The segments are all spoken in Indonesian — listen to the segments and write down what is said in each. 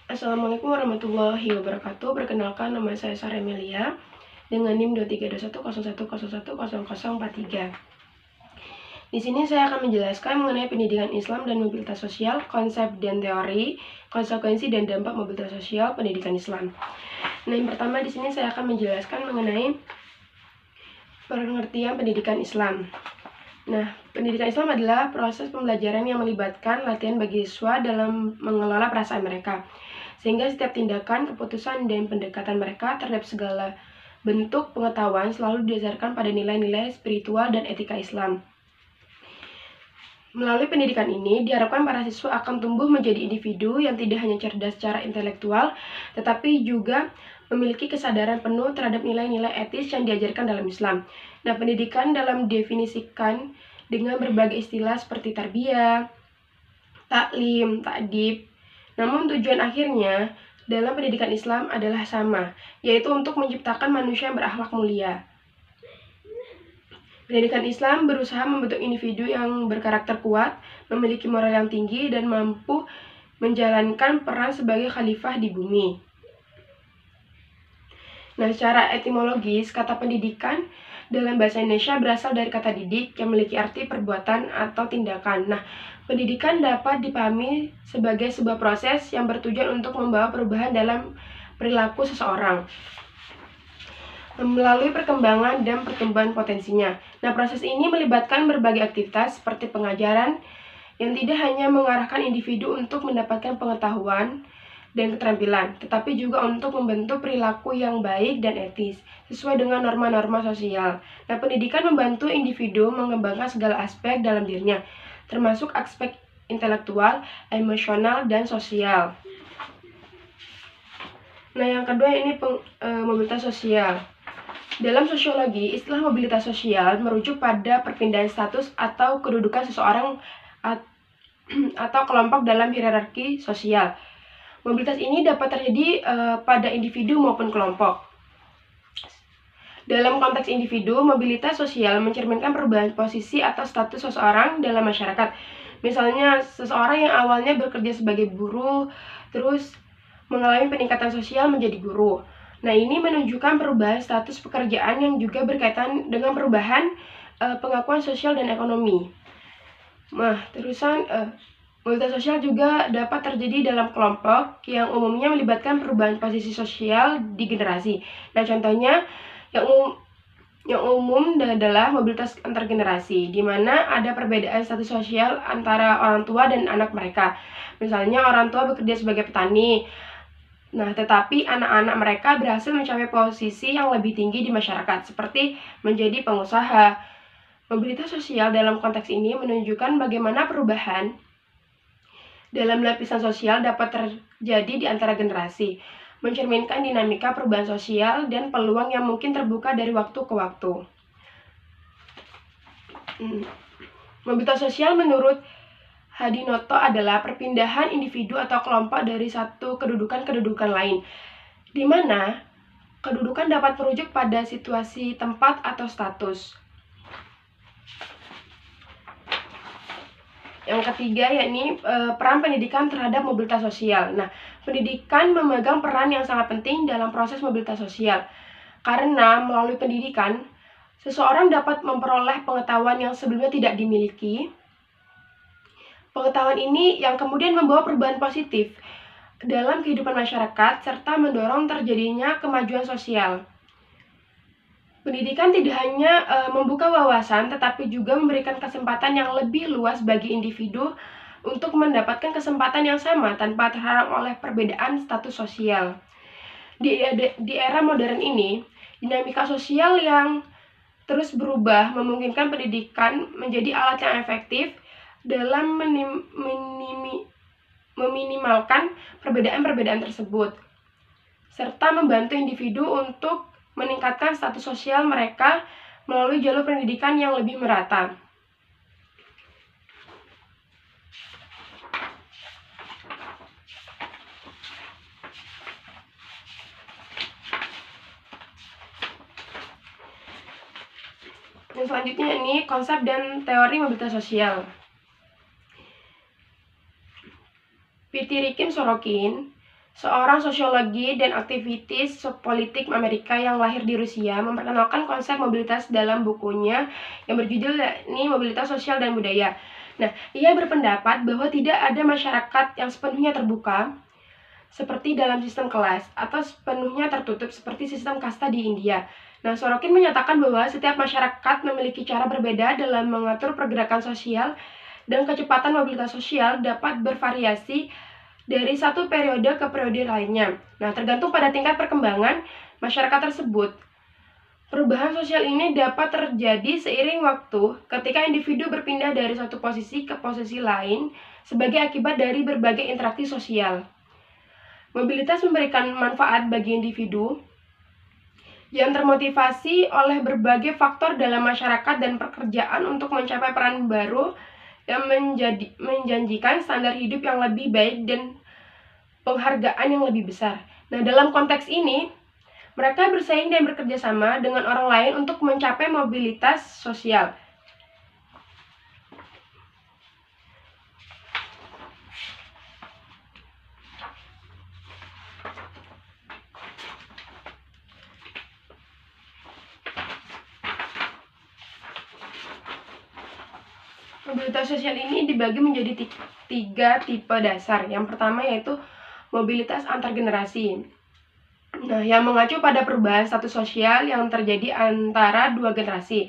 Assalamualaikum warahmatullahi wabarakatuh. Perkenalkan, nama saya Sarah Emilia dengan NIM 232101110043. Di sini saya akan menjelaskan mengenai pendidikan Islam dan mobilitas sosial, konsep dan teori, konsekuensi dan dampak mobilitas sosial pendidikan Islam. Nah, yang pertama di sini saya akan menjelaskan mengenai pengertian pendidikan Islam. Nah, pendidikan Islam adalah proses pembelajaran yang melibatkan latihan bagi siswa dalam mengelola perasaan mereka, sehingga setiap tindakan, keputusan, dan pendekatan mereka terhadap segala bentuk pengetahuan selalu didasarkan pada nilai-nilai spiritual dan etika Islam. Melalui pendidikan ini, diharapkan para siswa akan tumbuh menjadi individu yang tidak hanya cerdas secara intelektual, tetapi juga memiliki kesadaran penuh terhadap nilai-nilai etis yang diajarkan dalam Islam. Nah, pendidikan dalam definisikan dengan berbagai istilah seperti tarbiyah, taklim, ta'dib. Namun tujuan akhirnya dalam pendidikan Islam adalah sama, yaitu untuk menciptakan manusia yang berakhlak mulia. Pendidikan Islam berusaha membentuk individu yang berkarakter kuat, memiliki moral yang tinggi, dan mampu menjalankan peran sebagai khalifah di bumi. Nah, secara etimologis, kata pendidikan dalam bahasa Indonesia berasal dari kata didik yang memiliki arti perbuatan atau tindakan. Nah, pendidikan dapat dipahami sebagai sebuah proses yang bertujuan untuk membawa perubahan dalam perilaku seseorang melalui perkembangan dan pertumbuhan potensinya. Nah, proses ini melibatkan berbagai aktivitas seperti pengajaran yang tidak hanya mengarahkan individu untuk mendapatkan pengetahuan dan keterampilan, tetapi juga untuk membentuk perilaku yang baik dan etis, sesuai dengan norma-norma sosial. Nah, pendidikan membantu individu mengembangkan segala aspek dalam dirinya, termasuk aspek intelektual, emosional, dan sosial. Nah, yang kedua ini mobilitas sosial. Dalam sosiologi, istilah mobilitas sosial merujuk pada perpindahan status atau kedudukan seseorang atau kelompok dalam hierarki sosial. Mobilitas ini dapat terjadi pada individu maupun kelompok. Dalam konteks individu, mobilitas sosial mencerminkan perubahan posisi atau status seseorang dalam masyarakat. Misalnya, seseorang yang awalnya bekerja sebagai buruh, terus mengalami peningkatan sosial menjadi guru. Nah, ini menunjukkan perubahan status pekerjaan yang juga berkaitan dengan perubahan pengakuan sosial dan ekonomi. Nah, terusan mobilitas sosial juga dapat terjadi dalam kelompok yang umumnya melibatkan perubahan posisi sosial di generasi. Nah, contohnya yang umum adalah mobilitas antar generasi, di mana ada perbedaan status sosial antara orang tua dan anak mereka. Misalnya, orang tua bekerja sebagai petani. Nah, tetapi anak-anak mereka berhasil mencapai posisi yang lebih tinggi di masyarakat, seperti menjadi pengusaha. Mobilitas sosial dalam konteks ini menunjukkan bagaimana perubahan dalam lapisan sosial dapat terjadi di antara generasi, mencerminkan dinamika perubahan sosial dan peluang yang mungkin terbuka dari waktu ke waktu. Mobilitas sosial menurut Hadinoto adalah perpindahan individu atau kelompok dari satu kedudukan lain, di mana kedudukan dapat merujuk pada situasi, tempat, atau status. Yang ketiga yakni peran pendidikan terhadap mobilitas sosial. Nah, pendidikan memegang peran yang sangat penting dalam proses mobilitas sosial, karena melalui pendidikan, seseorang dapat memperoleh pengetahuan yang sebelumnya tidak dimiliki. Pengetahuan ini yang kemudian membawa perubahan positif dalam kehidupan masyarakat serta mendorong terjadinya kemajuan sosial. Pendidikan tidak hanya membuka wawasan, tetapi juga memberikan kesempatan yang lebih luas bagi individu untuk mendapatkan kesempatan yang sama tanpa terhalang oleh perbedaan status sosial. Di era modern ini, dinamika sosial yang terus berubah memungkinkan pendidikan menjadi alat yang efektif dalam meminimalkan perbedaan-perbedaan tersebut, serta membantu individu untuk meningkatkan status sosial mereka melalui jalur pendidikan yang lebih merata. Dan selanjutnya ini konsep dan teori mobilitas sosial. Pitirikim Sorokin seorang sosiologi dan aktivis politik Amerika yang lahir di Rusia, memperkenalkan konsep mobilitas dalam bukunya yang berjudul yakni Mobilitas Sosial dan Budaya. Nah, ia berpendapat bahwa tidak ada masyarakat yang sepenuhnya terbuka seperti dalam sistem kelas atau sepenuhnya tertutup seperti sistem kasta di India. Nah, Sorokin menyatakan bahwa setiap masyarakat memiliki cara berbeda dalam mengatur pergerakan sosial dan kecepatan mobilitas sosial dapat bervariasi dari satu periode ke periode lainnya. Nah, tergantung pada tingkat perkembangan masyarakat tersebut. Perubahan sosial ini dapat terjadi seiring waktu ketika individu berpindah dari satu posisi ke posisi lain sebagai akibat dari berbagai interaksi sosial. Mobilitas memberikan manfaat bagi individu yang termotivasi oleh berbagai faktor dalam masyarakat dan pekerjaan untuk mencapai peran baru yang menjanjikan standar hidup yang lebih baik dan penghargaan yang lebih besar. Nah, dalam konteks ini, mereka bersaing dan bekerja sama dengan orang lain untuk mencapai mobilitas sosial. Mobilitas sosial ini dibagi menjadi tiga tipe dasar. Yang pertama yaitu mobilitas antar generasi. Nah, yang mengacu pada perubahan status sosial yang terjadi antara dua generasi.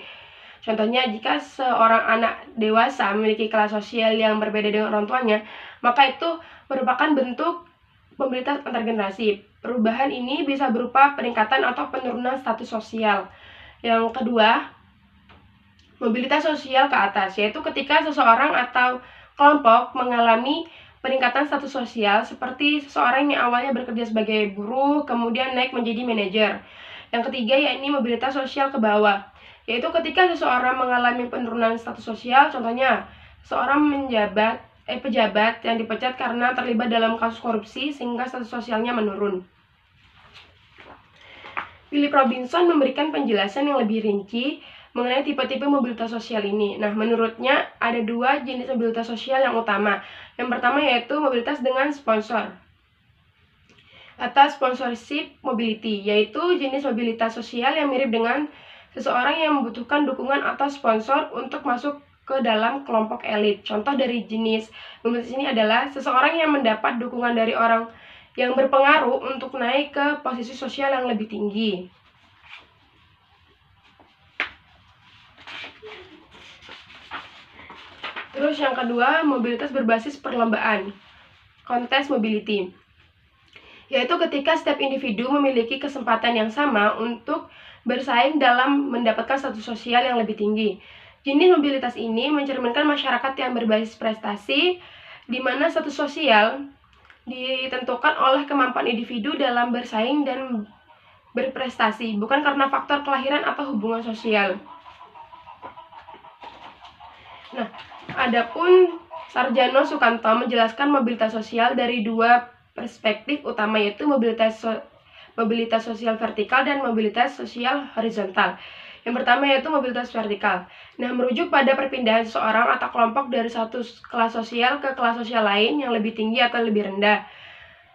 Contohnya, jika seorang anak dewasa memiliki kelas sosial yang berbeda dengan orang tuanya, maka itu merupakan bentuk mobilitas antar generasi. Perubahan ini bisa berupa peningkatan atau penurunan status sosial. Yang kedua, mobilitas sosial ke atas, yaitu ketika seseorang atau kelompok mengalami peningkatan status sosial seperti seseorang yang awalnya bekerja sebagai buruh, kemudian naik menjadi manajer. Yang ketiga, yakni mobilitas sosial ke bawah, yaitu ketika seseorang mengalami penurunan status sosial, contohnya seorang pejabat yang dipecat karena terlibat dalam kasus korupsi sehingga status sosialnya menurun. Philip Robinson memberikan penjelasan yang lebih rinci mengenai tipe-tipe mobilitas sosial ini. Nah, menurutnya ada dua jenis mobilitas sosial yang utama. Yang pertama yaitu mobilitas dengan sponsor atau sponsorship mobility, yaitu jenis mobilitas sosial yang mirip dengan seseorang yang membutuhkan dukungan atau sponsor untuk masuk ke dalam kelompok elit. Contoh dari jenis mobilitas ini adalah seseorang yang mendapat dukungan dari orang yang berpengaruh untuk naik ke posisi sosial yang lebih tinggi. Terus yang kedua, mobilitas berbasis perlombaan, contest mobility, yaitu ketika setiap individu memiliki kesempatan yang sama untuk bersaing dalam mendapatkan status sosial yang lebih tinggi. Jenis mobilitas ini mencerminkan masyarakat yang berbasis prestasi, di mana status sosial ditentukan oleh kemampuan individu dalam bersaing dan berprestasi, bukan karena faktor kelahiran atau hubungan sosial. Nah, adapun Sarjano Sukanto menjelaskan mobilitas sosial dari dua perspektif utama, yaitu mobilitas sosial vertikal dan mobilitas sosial horizontal. Yang pertama yaitu mobilitas vertikal. Nah, merujuk pada perpindahan seseorang atau kelompok dari satu kelas sosial ke kelas sosial lain yang lebih tinggi atau lebih rendah.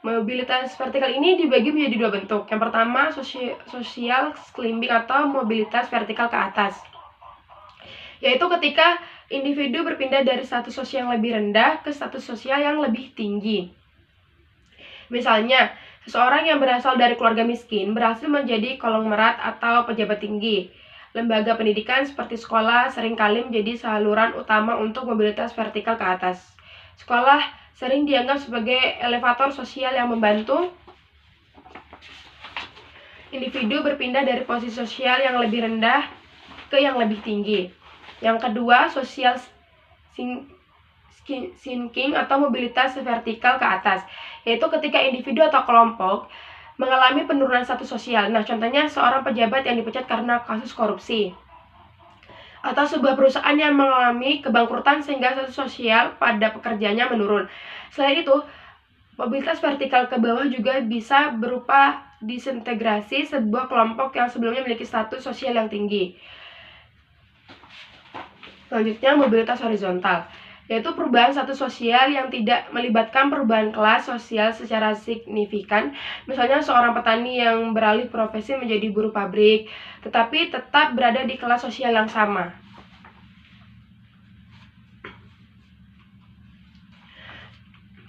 Mobilitas vertikal ini dibagi menjadi dua bentuk. Yang pertama, social climbing atau mobilitas vertikal ke atas, yaitu ketika individu berpindah dari status sosial yang lebih rendah ke status sosial yang lebih tinggi. Misalnya, seseorang yang berasal dari keluarga miskin berhasil menjadi konglomerat atau pejabat tinggi. Lembaga pendidikan seperti sekolah seringkali menjadi saluran utama untuk mobilitas vertikal ke atas. Sekolah sering dianggap sebagai elevator sosial yang membantu individu berpindah dari posisi sosial yang lebih rendah ke yang lebih tinggi. Yang kedua, social sinking atau mobilitas vertikal ke atas, yaitu ketika individu atau kelompok mengalami penurunan status sosial. Nah, contohnya seorang pejabat yang dipecat karena kasus korupsi, atau sebuah perusahaan yang mengalami kebangkrutan sehingga status sosial pada pekerjanya menurun. Selain itu, mobilitas vertikal ke bawah juga bisa berupa disintegrasi sebuah kelompok yang sebelumnya memiliki status sosial yang tinggi. Selanjutnya, mobilitas horizontal, yaitu perubahan status sosial yang tidak melibatkan perubahan kelas sosial secara signifikan. Misalnya seorang petani yang beralih profesi menjadi buruh pabrik, tetapi tetap berada di kelas sosial yang sama.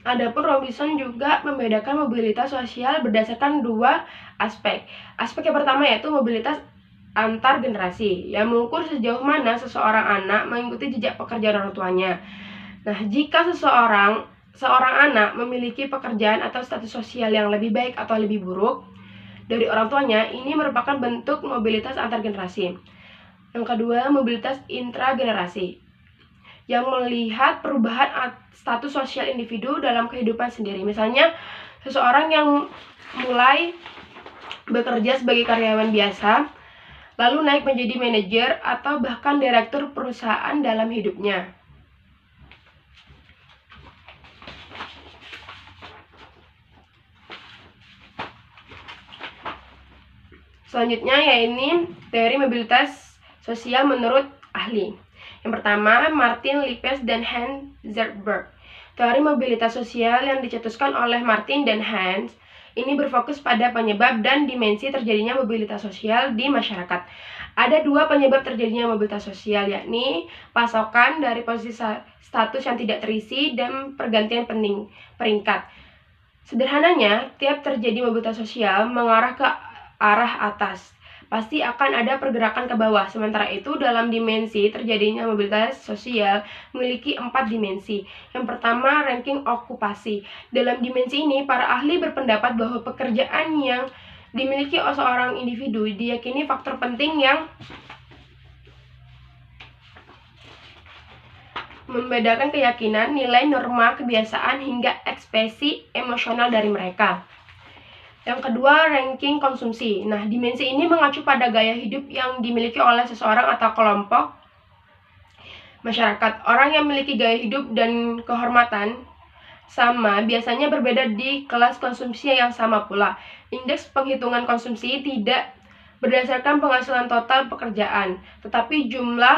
Adapun Robinson juga membedakan mobilitas sosial berdasarkan dua aspek. Aspek yang pertama yaitu mobilitas antar generasi, yang mengukur sejauh mana seseorang anak mengikuti jejak pekerjaan orang tuanya. Nah, jika seorang anak memiliki pekerjaan atau status sosial yang lebih baik atau lebih buruk dari orang tuanya, ini merupakan bentuk mobilitas antar generasi. Yang kedua, mobilitas intragenerasi, yang melihat perubahan status sosial individu dalam kehidupan sendiri. Misalnya, seseorang yang mulai bekerja sebagai karyawan biasa, lalu naik menjadi manajer atau bahkan direktur perusahaan dalam hidupnya. Selanjutnya yaitu teori mobilitas sosial menurut ahli. Yang pertama, Martin Lippes dan Hans Zerberg. Teori mobilitas sosial yang dicetuskan oleh Martin dan Hans ini berfokus pada penyebab dan dimensi terjadinya mobilitas sosial di masyarakat. Ada dua penyebab terjadinya mobilitas sosial, yakni pasokan dari posisi status yang tidak terisi dan pergantian peringkat. Sederhananya, tiap terjadi mobilitas sosial mengarah ke arah atas, pasti akan ada pergerakan ke bawah. Sementara itu, dalam dimensi terjadinya mobilitas sosial memiliki 4 dimensi. Yang pertama, ranking okupasi. Dalam dimensi ini, para ahli berpendapat bahwa pekerjaan yang dimiliki oleh seorang individu diyakini faktor penting yang membedakan keyakinan, nilai, norma, kebiasaan, hingga ekspresi emosional dari mereka. Yang kedua, ranking konsumsi. Nah, dimensi ini mengacu pada gaya hidup yang dimiliki oleh seseorang atau kelompok masyarakat. Orang yang memiliki gaya hidup dan kehormatan sama biasanya berbeda di kelas konsumsi yang sama pula. Indeks penghitungan konsumsi tidak berdasarkan penghasilan total pekerjaan, tetapi jumlah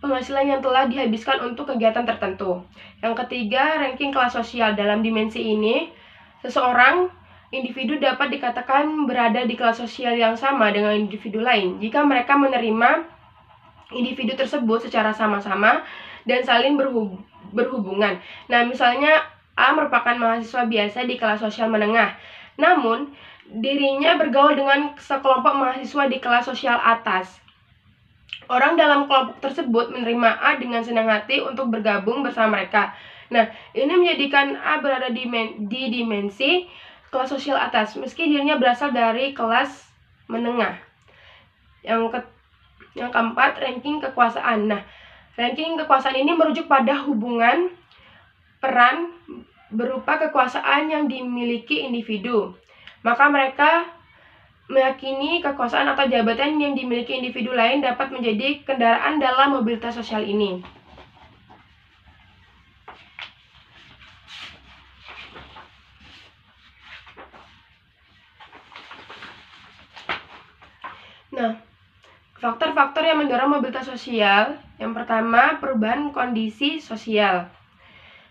penghasilan yang telah dihabiskan untuk kegiatan tertentu. Yang ketiga, ranking kelas sosial. Dalam dimensi ini, seseorang individu dapat dikatakan berada di kelas sosial yang sama dengan individu lain jika mereka menerima individu tersebut secara sama-sama dan saling berhubungan. Nah, misalnya A merupakan mahasiswa biasa di kelas sosial menengah, namun dirinya bergaul dengan sekelompok mahasiswa di kelas sosial atas. Orang dalam kelompok tersebut menerima A dengan senang hati untuk bergabung bersama mereka. Nah, ini menjadikan A berada di dimensi kelas sosial atas, meski dirinya berasal dari kelas menengah. Yang keempat, ranking kekuasaan. Nah, ranking kekuasaan ini merujuk pada hubungan peran berupa kekuasaan yang dimiliki individu. Maka mereka meyakini kekuasaan atau jabatan yang dimiliki individu lain dapat menjadi kendaraan dalam mobilitas sosial ini. Nah, faktor-faktor yang mendorong mobilitas sosial, yang pertama, perubahan kondisi sosial.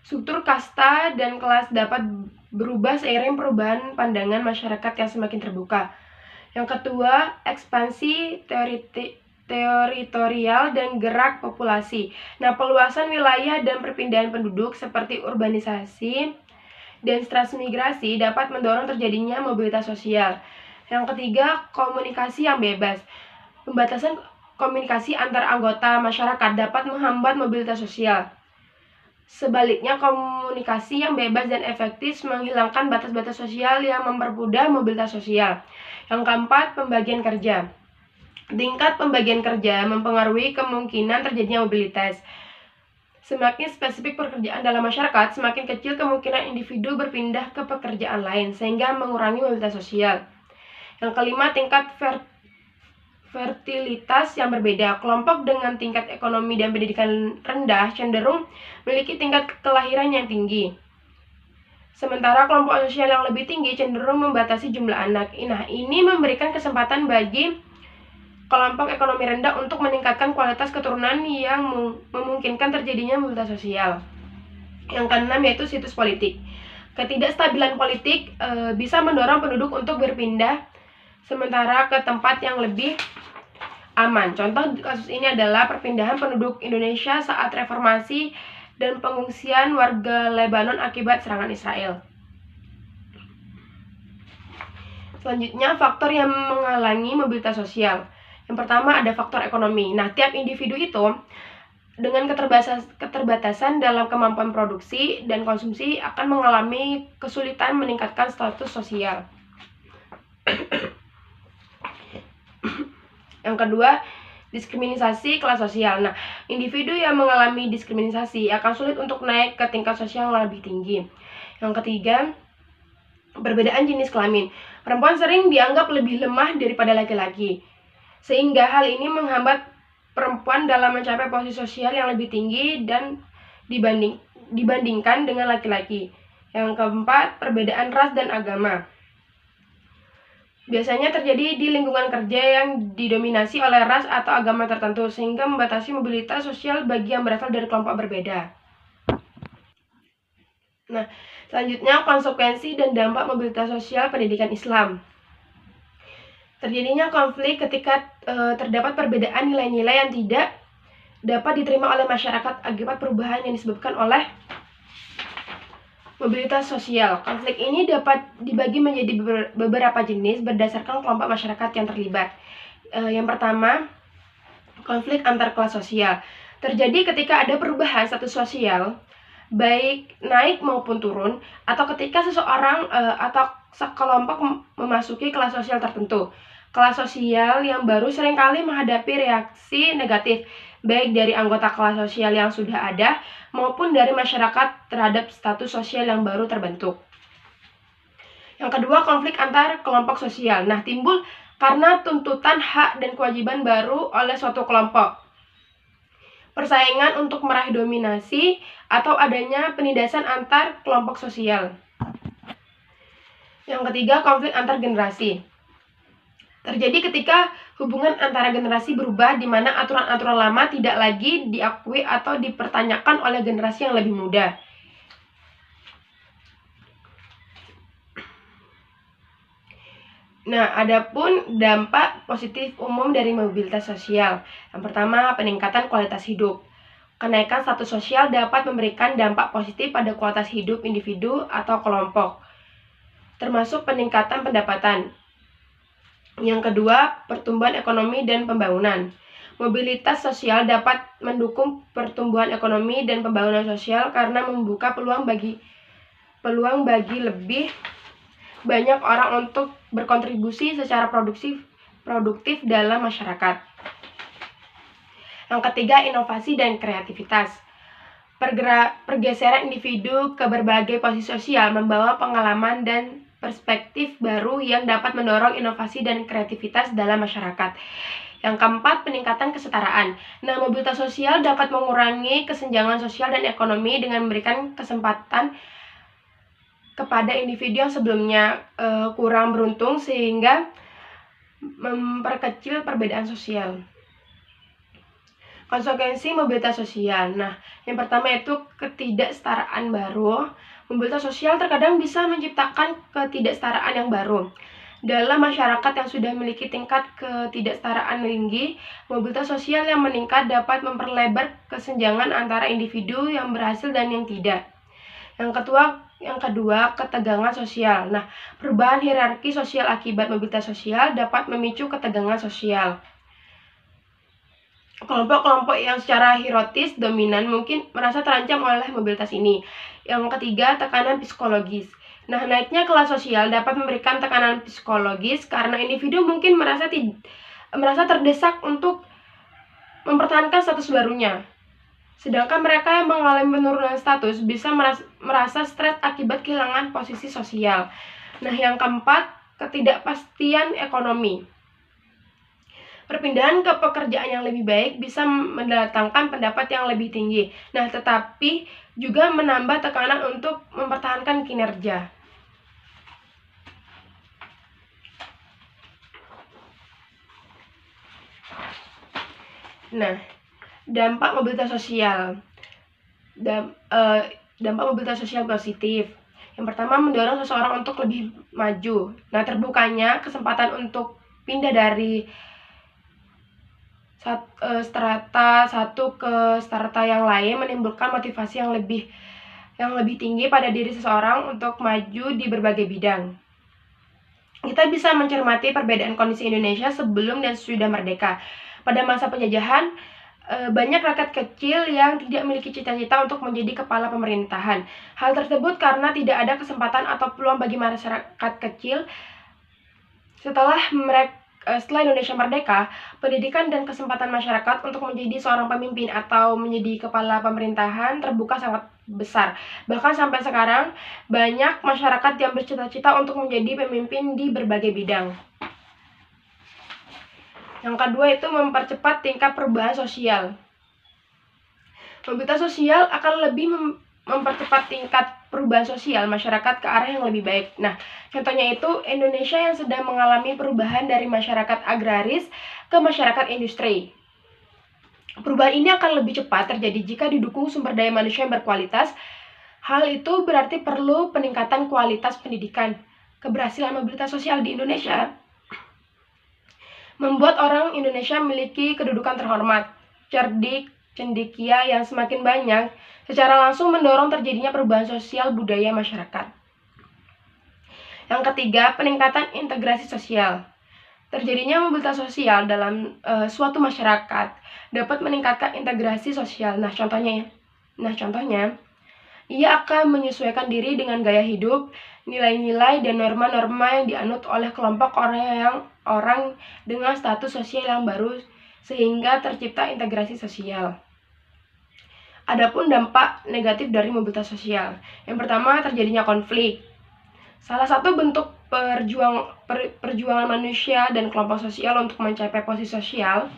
Struktur kasta dan kelas dapat berubah seiring perubahan pandangan masyarakat yang semakin terbuka. Yang kedua, ekspansi teritorial dan gerak populasi. Nah, peluasan wilayah dan perpindahan penduduk seperti urbanisasi dan transmigrasi dapat mendorong terjadinya mobilitas sosial. Yang ketiga, komunikasi yang bebas. Pembatasan komunikasi antar anggota masyarakat dapat menghambat mobilitas sosial. Sebaliknya, komunikasi yang bebas dan efektif menghilangkan batas-batas sosial yang mempermudah mobilitas sosial. Yang keempat, pembagian kerja. Tingkat pembagian kerja mempengaruhi kemungkinan terjadinya mobilitas. Semakin spesifik pekerjaan dalam masyarakat, semakin kecil kemungkinan individu berpindah ke pekerjaan lain, sehingga mengurangi mobilitas sosial. Yang kelima, tingkat fertilitas yang berbeda. Kelompok dengan tingkat ekonomi dan pendidikan rendah cenderung memiliki tingkat kelahiran yang tinggi. Sementara kelompok sosial yang lebih tinggi cenderung membatasi jumlah anak. Nah, ini memberikan kesempatan bagi kelompok ekonomi rendah untuk meningkatkan kualitas keturunan yang memungkinkan terjadinya mobilitas sosial. Yang keenam yaitu situs politik. Ketidakstabilan politik bisa mendorong penduduk untuk berpindah sementara ke tempat yang lebih aman. Contoh kasus ini adalah perpindahan penduduk Indonesia saat reformasi dan pengungsian warga Lebanon akibat serangan Israel. Selanjutnya, faktor yang menghalangi mobilitas sosial. Yang pertama ada faktor ekonomi. Nah, tiap individu itu dengan keterbatasan dalam kemampuan produksi dan konsumsi akan mengalami kesulitan meningkatkan status sosial. Yang kedua, diskriminasi kelas sosial. Nah, individu yang mengalami diskriminasi akan sulit untuk naik ke tingkat sosial yang lebih tinggi. Yang ketiga, perbedaan jenis kelamin. Perempuan sering dianggap lebih lemah daripada laki-laki, sehingga hal ini menghambat perempuan dalam mencapai posisi sosial yang lebih tinggi dan dibandingkan dengan laki-laki. Yang keempat, perbedaan ras dan agama. Biasanya terjadi di lingkungan kerja yang didominasi oleh ras atau agama tertentu, sehingga membatasi mobilitas sosial bagi yang berasal dari kelompok berbeda. Nah, selanjutnya konsekuensi dan dampak mobilitas sosial pendidikan Islam. Terjadinya konflik ketika terdapat perbedaan nilai-nilai yang tidak dapat diterima oleh masyarakat akibat perubahan yang disebabkan oleh mobilitas sosial. Konflik ini dapat dibagi menjadi beberapa jenis berdasarkan kelompok masyarakat yang terlibat. Yang pertama, konflik antar kelas sosial. Terjadi ketika ada perubahan status sosial, baik naik maupun turun, atau ketika seseorang atau sekelompok memasuki kelas sosial tertentu. Kelas sosial yang baru seringkali menghadapi reaksi negatif, baik dari anggota kelas sosial yang sudah ada, maupun dari masyarakat terhadap status sosial yang baru terbentuk. Yang kedua, konflik antar kelompok sosial. Nah, timbul karena tuntutan hak dan kewajiban baru oleh suatu kelompok. Persaingan untuk meraih dominasi atau adanya penindasan antar kelompok sosial. Yang ketiga, konflik antar generasi. Terjadi ketika hubungan antara generasi berubah di mana aturan-aturan lama tidak lagi diakui atau dipertanyakan oleh generasi yang lebih muda. Nah, adapun dampak positif umum dari mobilitas sosial. Yang pertama, peningkatan kualitas hidup. Kenaikan status sosial dapat memberikan dampak positif pada kualitas hidup individu atau kelompok, termasuk peningkatan pendapatan. Yang kedua, pertumbuhan ekonomi dan pembangunan. Mobilitas sosial dapat mendukung pertumbuhan ekonomi dan pembangunan sosial karena membuka peluang bagi lebih banyak orang untuk berkontribusi secara produktif dalam masyarakat. Yang ketiga, inovasi dan kreativitas. Pergeseran individu ke berbagai posisi sosial membawa pengalaman dan perspektif baru yang dapat mendorong inovasi dan kreativitas dalam masyarakat. Yang keempat, peningkatan kesetaraan. Nah, mobilitas sosial dapat mengurangi kesenjangan sosial dan ekonomi dengan memberikan kesempatan kepada individu yang sebelumnya kurang beruntung sehingga memperkecil perbedaan sosial. Konsekuensi mobilitas sosial. Nah, yang pertama itu ketidaksetaraan baru. Mobilitas sosial terkadang bisa menciptakan ketidaksetaraan yang baru. Dalam masyarakat yang sudah memiliki tingkat ketidaksetaraan tinggi, mobilitas sosial yang meningkat dapat memperlebar kesenjangan antara individu yang berhasil dan yang tidak. Yang kedua, ketegangan sosial. Nah, perubahan hierarki sosial akibat mobilitas sosial dapat memicu ketegangan sosial. Kelompok-kelompok yang secara hierarkis dominan mungkin merasa terancam oleh mobilitas ini. Yang ketiga, tekanan psikologis. Nah, naiknya kelas sosial dapat memberikan tekanan psikologis karena individu mungkin merasa terdesak untuk mempertahankan status barunya. Sedangkan mereka yang mengalami penurunan status bisa merasa stres akibat kehilangan posisi sosial. Nah, yang keempat, ketidakpastian ekonomi. Perpindahan ke pekerjaan yang lebih baik bisa mendatangkan pendapat yang lebih tinggi. Nah, tetapi juga menambah tekanan untuk mempertahankan kinerja. Nah, dampak mobilitas sosial. Dampak mobilitas sosial positif. Yang pertama, mendorong seseorang untuk lebih maju. Nah, terbukanya kesempatan untuk pindah dari strata satu ke strata yang lain menimbulkan motivasi yang lebih tinggi pada diri seseorang untuk maju di berbagai bidang. Kita bisa mencermati perbedaan kondisi Indonesia sebelum dan sesudah merdeka. Pada masa penjajahan, banyak rakyat kecil yang tidak memiliki cita-cita untuk menjadi kepala pemerintahan. Hal tersebut karena tidak ada kesempatan atau peluang bagi masyarakat kecil. Setelah Indonesia merdeka, pendidikan dan kesempatan masyarakat untuk menjadi seorang pemimpin atau menjadi kepala pemerintahan terbuka sangat besar. Bahkan sampai sekarang, banyak masyarakat yang bercita-cita untuk menjadi pemimpin di berbagai bidang. Yang kedua itu mempercepat tingkat perubahan sosial. Mobilitas sosial akan lebih mempercepat tingkat perubahan sosial masyarakat ke arah yang lebih baik. Nah, contohnya itu Indonesia yang sedang mengalami perubahan dari masyarakat agraris ke masyarakat industri. Perubahan ini akan lebih cepat terjadi jika didukung sumber daya manusia yang berkualitas. Hal itu berarti perlu peningkatan kualitas pendidikan. Keberhasilan mobilitas sosial di Indonesia membuat orang Indonesia memiliki kedudukan terhormat, cerdik, cendekia yang semakin banyak, secara langsung mendorong terjadinya perubahan sosial budaya masyarakat. Yang ketiga, peningkatan integrasi sosial. Terjadinya mobilitas sosial dalam suatu masyarakat dapat meningkatkan integrasi sosial. Nah, contohnya, ia akan menyesuaikan diri dengan gaya hidup, nilai-nilai, dan norma-norma yang dianut oleh kelompok orang dengan status sosial yang baru sehingga tercipta integrasi sosial. Adapun dampak negatif dari mobilitas sosial. Yang pertama, terjadinya konflik. Salah satu bentuk perjuangan manusia dan kelompok sosial untuk mencapai posisi sosial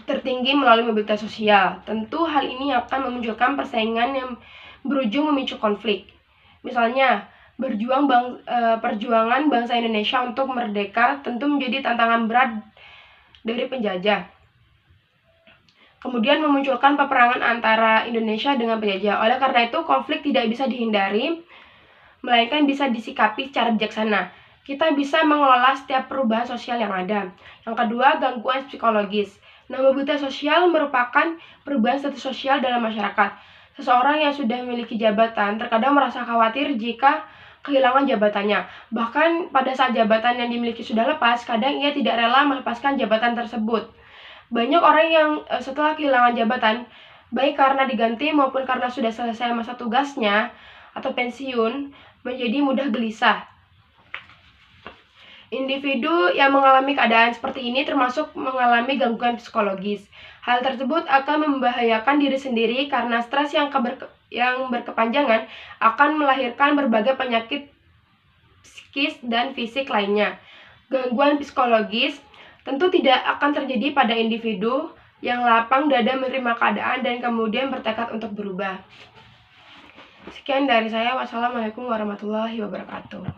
tertinggi melalui mobilitas sosial. Tentu hal ini akan memunculkan persaingan yang berujung memicu konflik. Misalnya, perjuangan bangsa Indonesia untuk merdeka tentu menjadi tantangan berat dari penjajah. Kemudian memunculkan peperangan antara Indonesia dengan penjajah. Oleh karena itu, konflik tidak bisa dihindari, melainkan bisa disikapi secara bijaksana. Kita bisa mengelola setiap perubahan sosial yang ada. Yang kedua, gangguan psikologis. Nah, mobilitas sosial merupakan perubahan status sosial dalam masyarakat. Seseorang yang sudah memiliki jabatan terkadang merasa khawatir jika kehilangan jabatannya. Bahkan pada saat jabatan yang dimiliki sudah lepas, kadang ia tidak rela melepaskan jabatan tersebut. Banyak orang yang setelah kehilangan jabatan, baik karena diganti maupun karena sudah selesai masa tugasnya atau pensiun, menjadi mudah gelisah. Individu yang mengalami keadaan seperti ini termasuk mengalami gangguan psikologis. Hal tersebut akan membahayakan diri sendiri karena stres yang berkepanjangan akan melahirkan berbagai penyakit psikis dan fisik lainnya. Gangguan psikologis tentu tidak akan terjadi pada individu yang lapang dada menerima keadaan dan kemudian bertekad untuk berubah. Sekian dari saya. Wassalamualaikum warahmatullahi wabarakatuh.